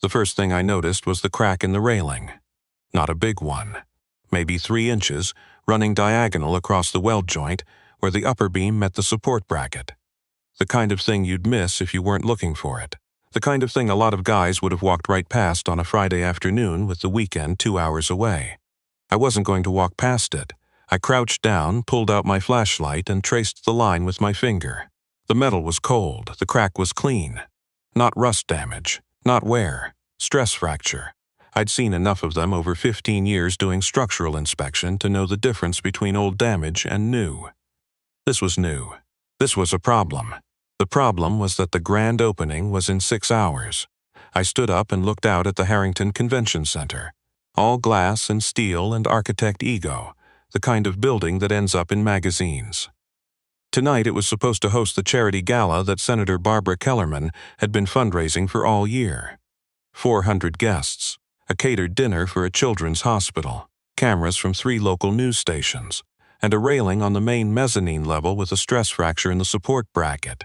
The first thing I noticed was the crack in the railing. Not a big one. Maybe 3 inches, running diagonal across the weld joint where the upper beam met the support bracket. The kind of thing you'd miss if you weren't looking for it. The kind of thing a lot of guys would have walked right past on a Friday afternoon with the weekend 2 hours away. I wasn't going to walk past it. I crouched down, pulled out my flashlight, and traced the line with my finger. The metal was cold, the crack was clean. Not rust damage, not wear, stress fracture. I'd seen enough of them over 15 years doing structural inspection to know the difference between old damage and new. This was new. This was a problem. The problem was that the grand opening was in 6 hours. I stood up and looked out at the Harrington Convention Center. All glass and steel and architect ego, the kind of building that ends up in magazines. Tonight it was supposed to host the charity gala that Senator Barbara Kellerman had been fundraising for all year. 400 guests, a catered dinner for a children's hospital, cameras from 3 local news stations, and a railing on the main mezzanine level with a stress fracture in the support bracket.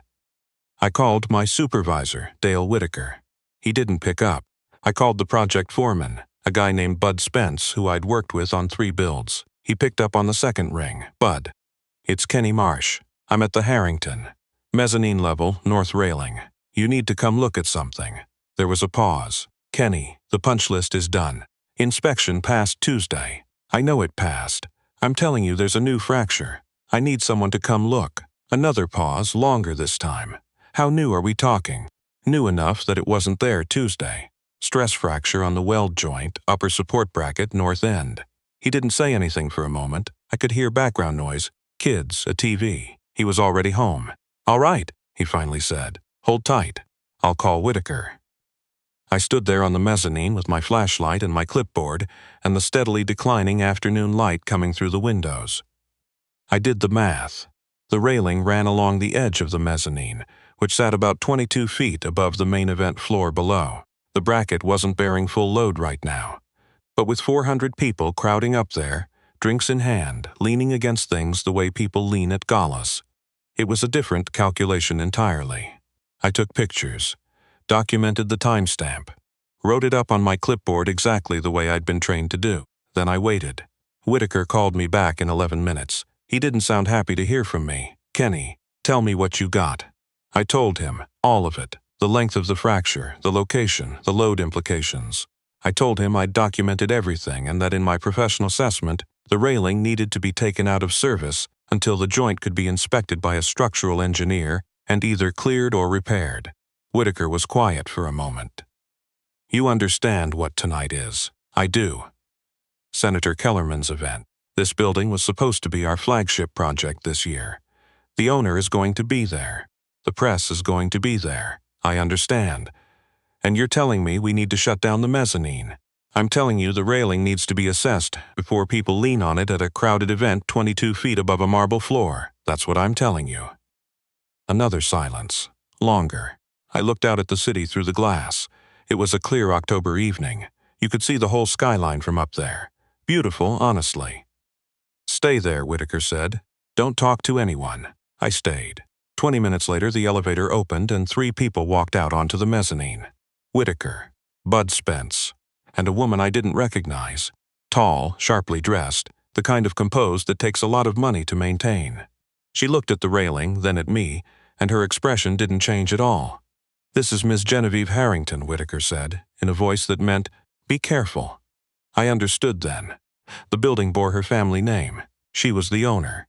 I called my supervisor, Dale Whitaker. He didn't pick up. I called the project foreman, a guy named Bud Spence who I'd worked with on 3 builds. He picked up on the second ring. Bud. It's Kenny Marsh. I'm at the Harrington. Mezzanine level, north railing. You need to come look at something. There was a pause. Kenny, the punch list is done. Inspection passed Tuesday. I know it passed. I'm telling you there's a new fracture. I need someone to come look. Another pause, longer this time. How new are we talking? New enough that it wasn't there Tuesday. Stress fracture on the weld joint, upper support bracket, north end. He didn't say anything for a moment. I could hear background noise. Kids, a TV. He was already home. All right, he finally said. Hold tight. I'll call Whitaker. I stood there on the mezzanine with my flashlight and my clipboard and the steadily declining afternoon light coming through the windows. I did the math. The railing ran along the edge of the mezzanine, which sat about 22 feet above the main event floor below. The bracket wasn't bearing full load right now. But with 400 people crowding up there, drinks in hand, leaning against things the way people lean at galas, it was a different calculation entirely. I took pictures, documented the timestamp, wrote it up on my clipboard exactly the way I'd been trained to do. Then I waited. Whitaker called me back in 11 minutes. He didn't sound happy to hear from me. Kenny, tell me what you got. I told him, all of it, the length of the fracture, the location, the load implications. I told him I'd documented everything and that in my professional assessment, the railing needed to be taken out of service until the joint could be inspected by a structural engineer and either cleared or repaired. Whitaker was quiet for a moment. You understand what tonight is. I do. Senator Kellerman's event. This building was supposed to be our flagship project this year. The owner is going to be there. The press is going to be there. I understand. And you're telling me we need to shut down the mezzanine. I'm telling you the railing needs to be assessed before people lean on it at a crowded event 22 feet above a marble floor. That's what I'm telling you. Another silence. Longer. I looked out at the city through the glass. It was a clear October evening. You could see the whole skyline from up there. Beautiful, honestly. Stay there, Whitaker said. Don't talk to anyone. I stayed. 20 minutes later, the elevator opened and 3 people walked out onto the mezzanine. Whitaker, Bud Spence, and a woman I didn't recognize. Tall, sharply dressed, the kind of composed that takes a lot of money to maintain. She looked at the railing, then at me, and her expression didn't change at all. This is Miss Genevieve Harrington, Whitaker said, in a voice that meant, be careful. I understood then. The building bore her family name. She was the owner.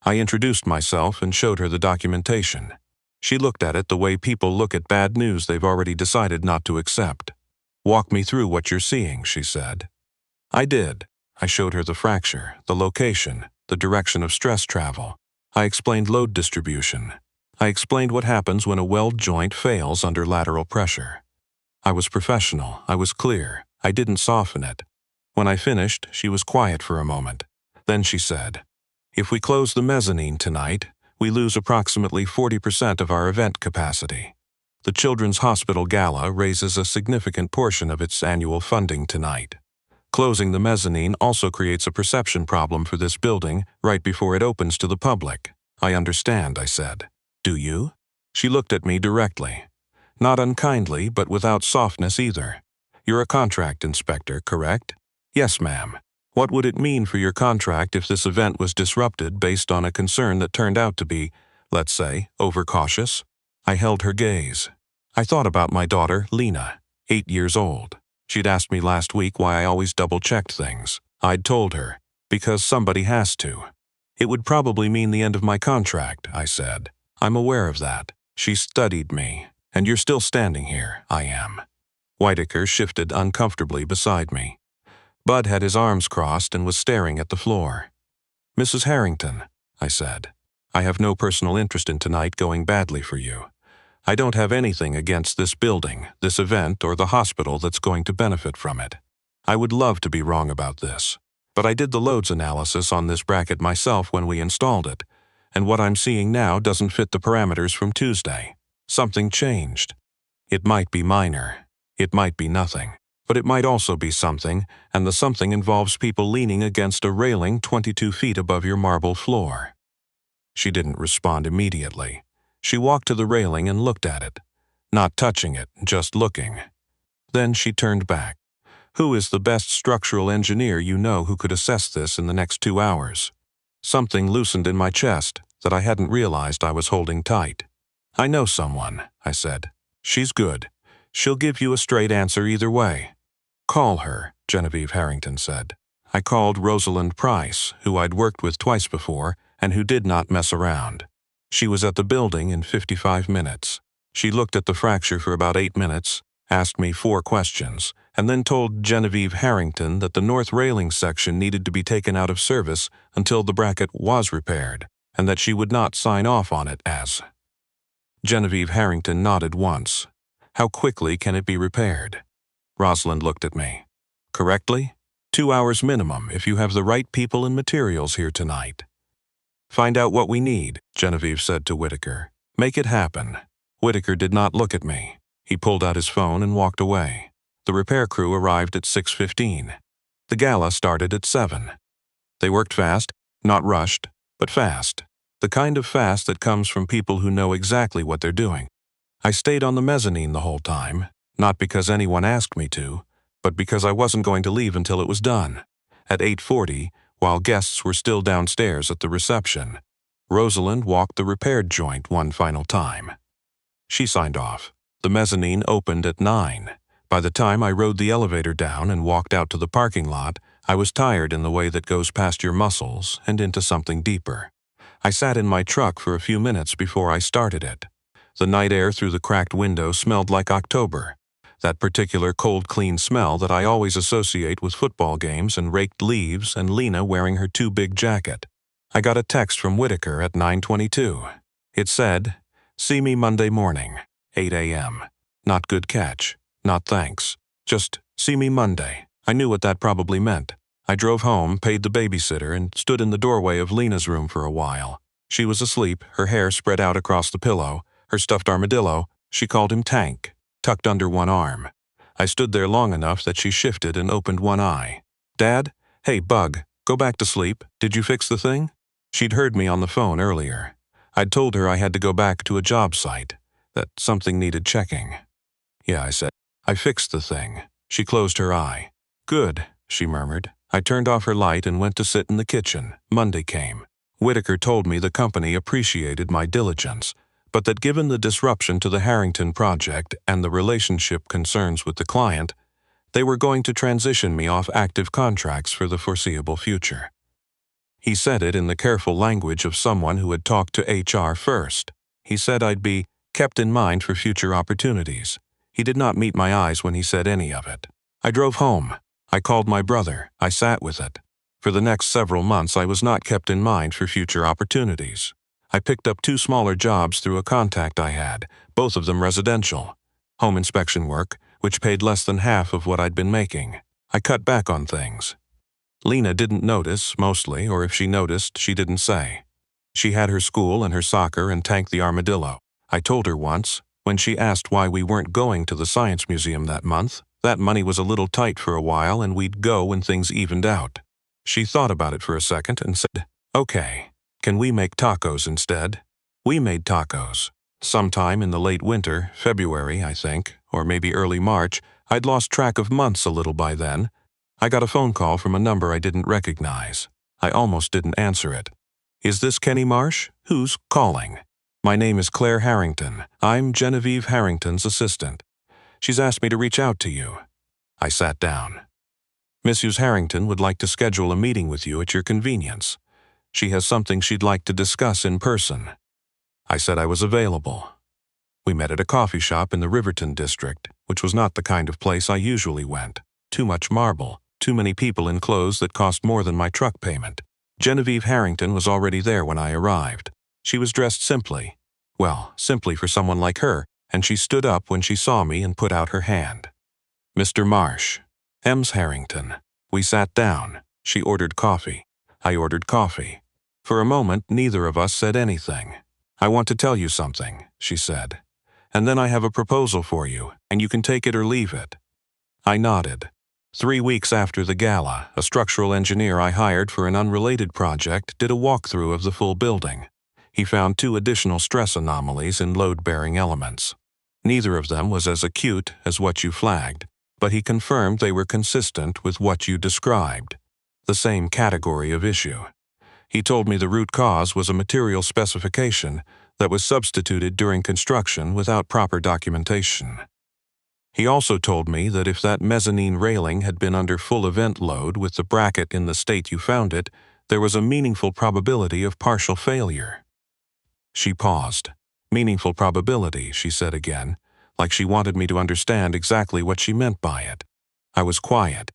I introduced myself and showed her the documentation. She looked at it the way people look at bad news they've already decided not to accept. Walk me through what you're seeing, she said. I did. I showed her the fracture, the location, the direction of stress travel. I explained load distribution. I explained what happens when a weld joint fails under lateral pressure. I was professional. I was clear. I didn't soften it. When I finished, she was quiet for a moment. Then she said, if we close the mezzanine tonight, we lose approximately 40% of our event capacity. The Children's Hospital Gala raises a significant portion of its annual funding tonight. Closing the mezzanine also creates a perception problem for this building right before it opens to the public. I understand, I said. Do you? She looked at me directly. Not unkindly, but without softness either. You're a contract inspector, correct? Yes, ma'am. What would it mean for your contract if this event was disrupted based on a concern that turned out to be, let's say, overcautious? I held her gaze. I thought about my daughter, Lena, 8 years old. She'd asked me last week why I always double-checked things. I'd told her, because somebody has to. It would probably mean the end of my contract, I said. I'm aware of that. She studied me. And you're still standing here, I am. Whitaker shifted uncomfortably beside me. Bud had his arms crossed and was staring at the floor. Mrs. Harrington, I said, I have no personal interest in tonight going badly for you. I don't have anything against this building, this event, or the hospital that's going to benefit from it. I would love to be wrong about this, but I did the loads analysis on this bracket myself when we installed it, and what I'm seeing now doesn't fit the parameters from Tuesday. Something changed. It might be minor. It might be nothing. But it might also be something, and the something involves people leaning against a railing 22 feet above your marble floor. She didn't respond immediately. She walked to the railing and looked at it. Not touching it, just looking. Then she turned back. Who is the best structural engineer you know who could assess this in the next 2 hours? Something loosened in my chest that I hadn't realized I was holding tight. I know someone, I said. She's good. She'll give you a straight answer either way. Call her, Genevieve Harrington said. I called Rosalind Price, who I'd worked with twice before and who did not mess around. She was at the building in 55 minutes. She looked at the fracture for about 8 minutes, asked me 4 questions, and then told Genevieve Harrington that the north railing section needed to be taken out of service until the bracket was repaired, and that she would not sign off on it as. Genevieve Harrington nodded once. How quickly can it be repaired? Rosalind looked at me. Correctly? 2 hours minimum if you have the right people and materials here tonight. Find out what we need, Genevieve said to Whitaker. Make it happen. Whitaker did not look at me. He pulled out his phone and walked away. The repair crew arrived at 6:15. The gala started at 7. They worked fast, not rushed, but fast. The kind of fast that comes from people who know exactly what they're doing. I stayed on the mezzanine the whole time, not because anyone asked me to, but because I wasn't going to leave until it was done. At 8:40, while guests were still downstairs at the reception, Rosalind walked the repaired joint one final time. She signed off. The mezzanine opened at 9. By the time I rode the elevator down and walked out to the parking lot, I was tired in the way that goes past your muscles and into something deeper. I sat in my truck for a few minutes before I started it. The night air through the cracked window smelled like October, that particular cold, clean smell that I always associate with football games and raked leaves and Lena wearing her too big jacket. I got a text from Whitaker at 9:22. It said, "See me Monday morning, 8 a.m. Not good catch. Not thanks. Just see me Monday." I knew what that probably meant. I drove home, paid the babysitter, and stood in the doorway of Lena's room for a while. She was asleep, her hair spread out across the pillow, her stuffed armadillo, she called him Tank, tucked under one arm. I stood there long enough that she shifted and opened one eye. "Dad? Hey, Bug, go back to sleep. Did you fix the thing?" She'd heard me on the phone earlier. I'd told her I had to go back to a job site, that something needed checking. "Yeah," I said. "I fixed the thing." She closed her eye. "Good," she murmured. I turned off her light and went to sit in the kitchen. Monday came. Whitaker told me the company appreciated my diligence, but that given the disruption to the Harrington project and the relationship concerns with the client, they were going to transition me off active contracts for the foreseeable future. He said it in the careful language of someone who had talked to HR first. He said I'd be kept in mind for future opportunities. He did not meet my eyes when he said any of it. I drove home. I called my brother. I sat with it. For the next several months, I was not kept in mind for future opportunities. I picked up 2 smaller jobs through a contact I had, both of them residential. Home inspection work, which paid less than half of what I'd been making. I cut back on things. Lena didn't notice, mostly, or if she noticed, she didn't say. She had her school and her soccer and Tank the armadillo. I told her once, when she asked why we weren't going to the Science Museum that month, that money was a little tight for a while and we'd go when things evened out. She thought about it for a second and said, "Okay, can we make tacos instead?" We made tacos. Sometime in the late winter, February, I think, or maybe early March, I'd lost track of months a little by then. I got a phone call from a number I didn't recognize. I almost didn't answer it. "Is this Kenny Marsh? Who's calling?" "My name is Claire Harrington. I'm Genevieve Harrington's assistant. She's asked me to reach out to you." I sat down. "Mrs. Harrington would like to schedule a meeting with you at your convenience. She has something she'd like to discuss in person." I said I was available. We met at a coffee shop in the Riverton district, which was not the kind of place I usually went. Too much marble, too many people in clothes that cost more than my truck payment. Genevieve Harrington was already there when I arrived. She was dressed simply. Well, simply for someone like her, and she stood up when she saw me and put out her hand. "Mr. Marsh. Ems Harrington." We sat down. She ordered coffee. I ordered coffee. For a moment, neither of us said anything. "I want to tell you something," she said. "And then I have a proposal for you, and you can take it or leave it." I nodded. 3 weeks after the gala, a structural engineer I hired for an unrelated project did a walkthrough of the full building. He found 2 additional stress anomalies in load-bearing elements. Neither of them was as acute as what you flagged, but he confirmed they were consistent with what you described, the same category of issue. He told me the root cause was a material specification that was substituted during construction without proper documentation. He also told me that if that mezzanine railing had been under full event load with the bracket in the state you found it, there was a meaningful probability of partial failure. She paused. "Meaningful probability," she said again, like she wanted me to understand exactly what she meant by it. I was quiet.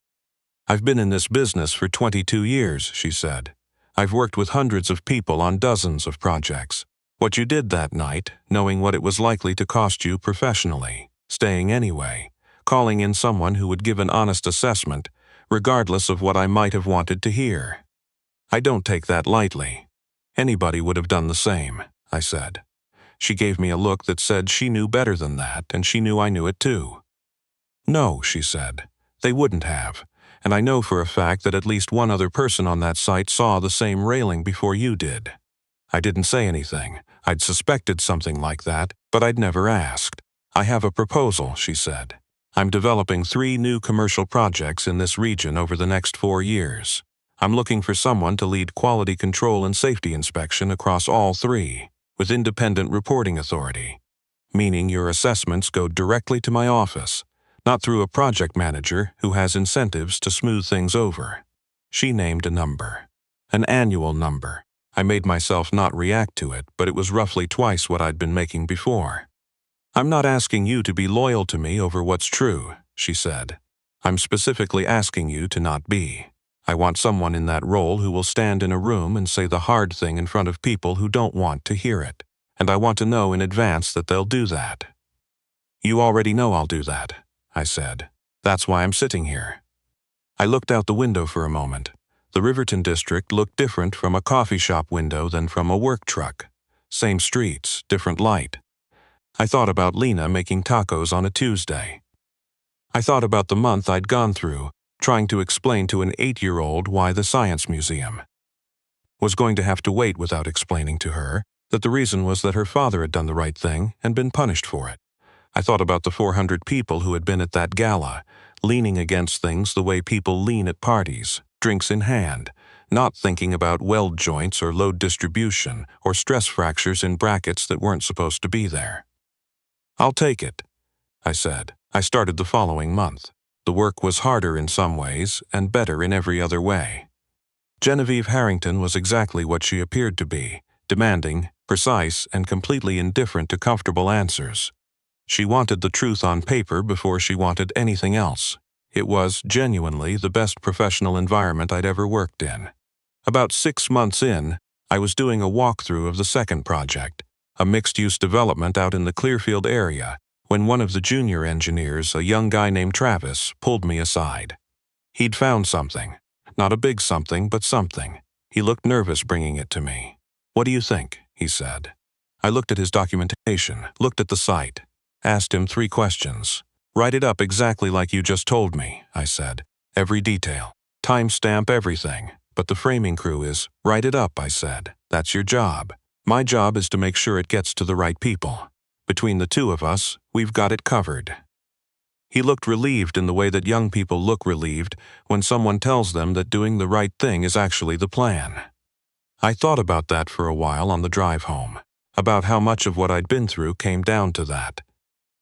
"I've been in this business for 22 years, she said. "I've worked with hundreds of people on dozens of projects. What you did that night, knowing what it was likely to cost you professionally, staying anyway, calling in someone who would give an honest assessment, regardless of what I might have wanted to hear. I don't take that lightly. Anybody would have done the same," I said. She gave me a look that said she knew better than that, and she knew I knew it too. "No," she said, "they wouldn't have, and I know for a fact that at least one other person on that site saw the same railing before you did." I didn't say anything. I'd suspected something like that, but I'd never asked. "I have a proposal," she said. "I'm developing 3 new commercial projects in this region over the next 4 years. I'm looking for someone to lead quality control and safety inspection across all 3, with independent reporting authority, meaning your assessments go directly to my office, not through a project manager who has incentives to smooth things over." She named a number. An annual number. I made myself not react to it, but it was roughly twice what I'd been making before. "I'm not asking you to be loyal to me over what's true," she said. "I'm specifically asking you to not be. I want someone in that role who will stand in a room and say the hard thing in front of people who don't want to hear it, and I want to know in advance that they'll do that." "You already know I'll do that," I said. "That's why I'm sitting here." I looked out the window for a moment. The Riverton district looked different from a coffee shop window than from a work truck. Same streets, different light. I thought about Lena making tacos on a Tuesday. I thought about the month I'd gone through, trying to explain to an 8-year-old why the Science Museum was going to have to wait without explaining to her that the reason was that her father had done the right thing and been punished for it. I thought about the 400 people who had been at that gala, leaning against things the way people lean at parties, drinks in hand, not thinking about weld joints or load distribution or stress fractures in brackets that weren't supposed to be there. "I'll take it," I said. I started the following month. The work was harder in some ways and better in every other way. Genevieve Harrington was exactly what she appeared to be, demanding, precise, and completely indifferent to comfortable answers. She wanted the truth on paper before she wanted anything else. It was, genuinely, the best professional environment I'd ever worked in. About 6 months in, I was doing a walkthrough of the second project, a mixed-use development out in the Clearfield area, when one of the junior engineers, a young guy named Travis, pulled me aside. He'd found something. Not a big something, but something. He looked nervous bringing it to me. "What do you think?" he said. I looked at his documentation, looked at the site, asked him 3 questions. "Write it up exactly like you just told me," I said. "Every detail. Timestamp everything. But the framing crew is, write it up," I said. "That's your job. My job is to make sure it gets to the right people. Between the 2 of us, we've got it covered." He looked relieved in the way that young people look relieved when someone tells them that doing the right thing is actually the plan. I thought about that for a while on the drive home, about how much of what I'd been through came down to that,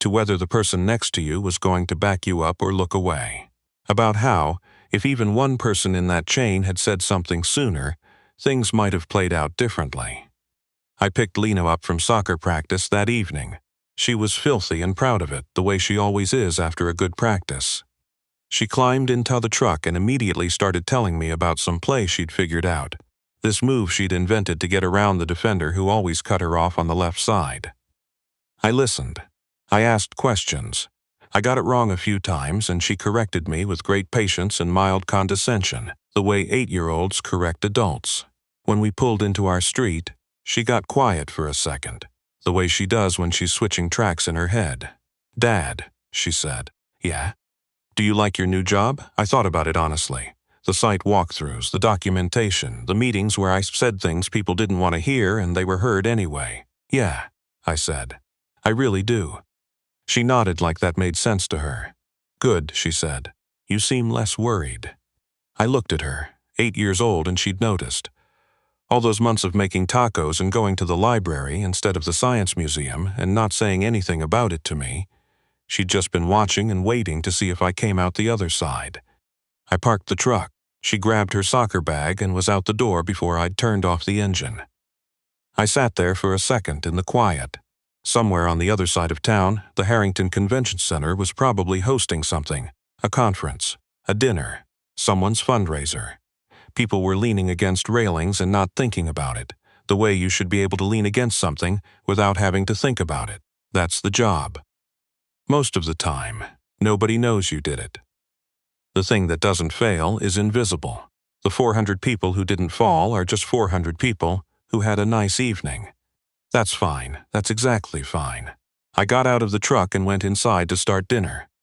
to whether the person next to you was going to back you up or look away, about how, if even one person in that chain had said something sooner, things might have played out differently. I picked Lena up from soccer practice that evening. She was filthy and proud of it, the way she always is after a good practice. She climbed into the truck and immediately started telling me about some play she'd figured out, this move she'd invented to get around the defender who always cut her off on the left side. I listened. I asked questions. I got it wrong a few times, and she corrected me with great patience and mild condescension, the way 8-year-olds correct adults. When we pulled into our street, she got quiet for a second, the way she does when she's switching tracks in her head. "Dad," she said. "Yeah? Do you like your new job?" I thought about it honestly. The site walkthroughs, the documentation, the meetings where I said things people didn't want to hear and they were heard anyway. "Yeah," I said. "I really do." She nodded like that made sense to her. "Good," she said. "You seem less worried." I looked at her, 8 years old, and she'd noticed. All those months of making tacos and going to the library instead of the science museum and not saying anything about it to me, she'd just been watching and waiting to see if I came out the other side. I parked the truck. She grabbed her soccer bag and was out the door before I'd turned off the engine. I sat there for a second in the quiet. Somewhere on the other side of town, the Harrington Convention Center was probably hosting something, a conference, a dinner, someone's fundraiser. People were leaning against railings and not thinking about it, the way you should be able to lean against something without having to think about it. That's the job. Most of the time, nobody knows you did it. The thing that doesn't fail is invisible. The 400 people who didn't fall are just 400 people who had a nice evening. That's fine. That's exactly fine. I got out of the truck and went inside to start dinner.